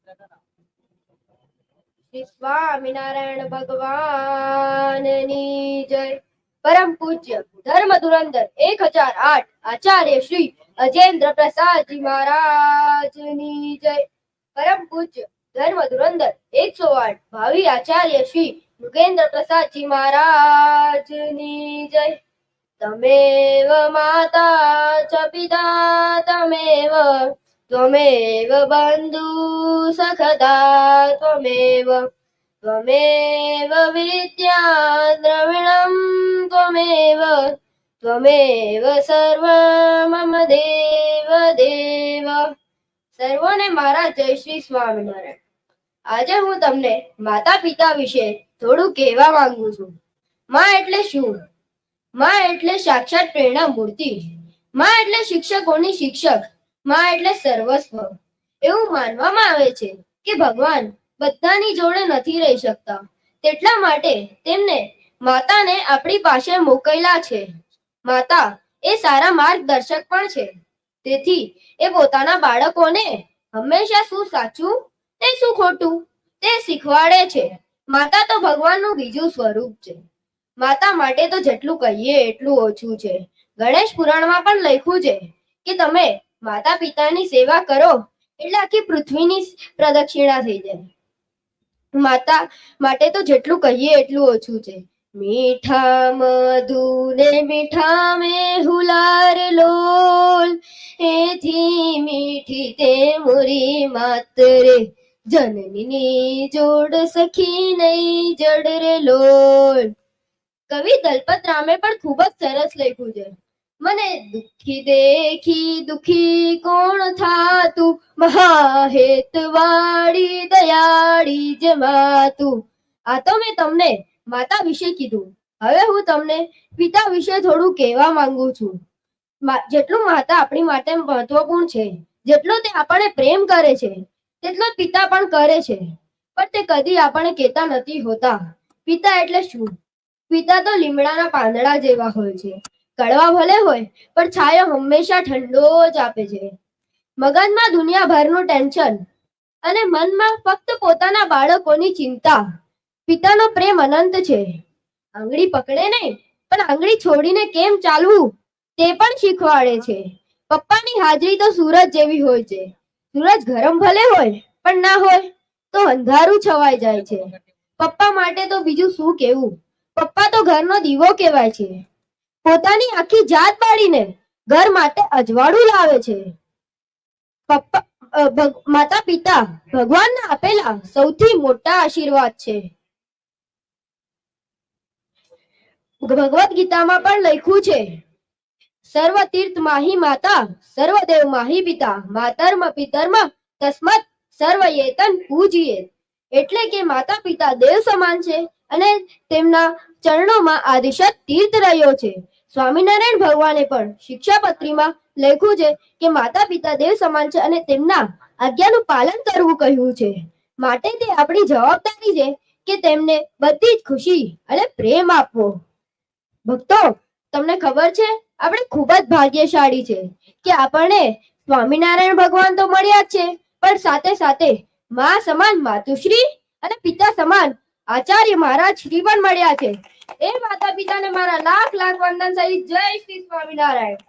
શ્રી સ્વામિનારાયણ ભગવાનની જય. પરમ પૂજ્ય ધર્મ ધુરંધર 1008 આચાર્ય શ્રી અજેન્દ્ર પ્રસાદજી મહારાજની જય. પરમ પૂજ્ય ધર્મ ધુરંધર 108 ભાવિ આચાર્ય શ્રી મૃગેન્દ્ર પ્રસાદજી મહારાજની જય. તમેવ માતા ચ પિતા ત્વમેવ બંધુ સખદા ત્વમેવ વિદ્યા દ્રવિણમ ત્વમેવ સર્વ મમ દેવ દેવ. સર્વોને મારા જય શ્રી સ્વામિનારાયણ. આજે હું તમને માતા પિતા વિશે થોડું કહેવા માંગુ છું. માં એટલે શું? માં એટલે સાક્ષાત પ્રેરણા મૂર્તિ. માં એટલે શિક્ષકોની શિક્ષક. માં એટલે સર્વસ્વ. એવું માનવામાં આવે છે કે ભગવાન બધાની જોડે નથી રહી શકતા, તેટલા માટે તેમને માતાને આપણી પાસે મોકલ્યા છે. માતા એ સારા માર્ગદર્શક પણ છે. તેથી એ પોતાના બાળકોને હંમેશા શું સાચું તે શું ખોટું તે શીખવાડે છે. માતા તો ભગવાનનું બીજું સ્વરૂપ છે. માતા માટે તો જેટલું કહીએ એટલું ઓછું છે. ગણેશ પુરાણમાં પણ લખ્યું છે કે તમે માતા પિતાની સેવા કરો એટલે આખી પૃથ્વીની પ્રદક્ષિણા થઈ જાય. માતા માટે તો જેટલું કહીએ એટલું ઓછું છે. મીઠા મધુને મીઠા મેહુલાર લોલ, એથી મીઠી તે મોરી માતરે, જનની જોડ સખી નહીં જડ રે લોલ. કવિ દલપત રામે પણ ખૂબ જ સરસ લખ્યું છે. મને દુખી દેખી દુખી કોણ થાતું, મહાહેત વાળી દયાળી જમાતું. આ તો મેં તમને માતા વિશે કીધું. હવે હું તમને પિતા વિશે થોડું કહેવા માંગુ છું. જેટલું માતા આપણી માટે મહત્વપૂર્ણ છે, જેટલો તે આપણને પ્રેમ કરે છે, તેટલો પિતા પણ કરે છે, પણ તે કદી આપણે કહેતા નથી હોતા. પિતા એટલે શું? પિતા તો લીમડાના પાંદડા જેવા હોય છે. કડવા ભલે હોય પણ છાયો હંમેશા ઠંડો જ આપે છે. મગજમાં દુનિયાભરનું ટેન્શન અને મનમાં ફક્ત પોતાના બાળકોની ચિંતા. પિતાનો પ્રેમ અનંત છે. આંગળી પકડે નહીં પણ આંગળી છોડીને કેમ ચાલવું તે પણ શીખવાડે છે. પપ્પાની હાજરી તો સૂરજ જેવી હોય છે. સૂરજ ગરમ ભલે હોય પણ ના હોય તો અંધારું છવાઈ જાય છે. પપ્પા માટે તો બીજું શું કહેવું. પપ્પા તો ઘરનો દીવો કહેવાય છે. પોતાની આખી જાત બાળીને ઘર માટે અજવાળું લાવે છે. માતા પિતા ભગવાનના આપેલા સૌથી મોટા આશીર્વાદ છે. ભગવદ ગીતામાં પણ લખ્યું છે, સર્વ તીર્થ માહી માતા, સર્વદેવ માહી પિતા, માતર્મ પિતર્મ તસ્મત સર્વયેતન પૂજ્યે. એટલે કે માતા પિતા દેવ સમાન છે અને તેમના ચરણોમાં આદિશત તીર્થ રહ્યો છે. સ્વામિનારાયણ ભગવાને પણ શિક્ષાપત્રીમાં લખ્યું છે કે માતા પિતા દેવ સમાન છે અને તેમના આજ્ઞાનું પાલન કરવું કહ્યું છે. માટે તે આપણી જવાબદારી છે કે તેમને બધી જ ખુશી અને પ્રેમ આપવો. ભક્તો, તમને ખબર છે આપણે ખૂબ જ ભાગ્યશાળી છે કે આપણને સ્વામિનારાયણ ભગવાન તો મળ્યા જ છે, પણ સાથે સાથે મા સમાન માતુશ્રી અને પિતા સમાન આચાર્ય મહારાજ શ્રી પણ મળ્યા છે. એ માતા પિતાને મારા લાખ લાખ વંદન સહિત જય શ્રી સ્વામિનારાયણ.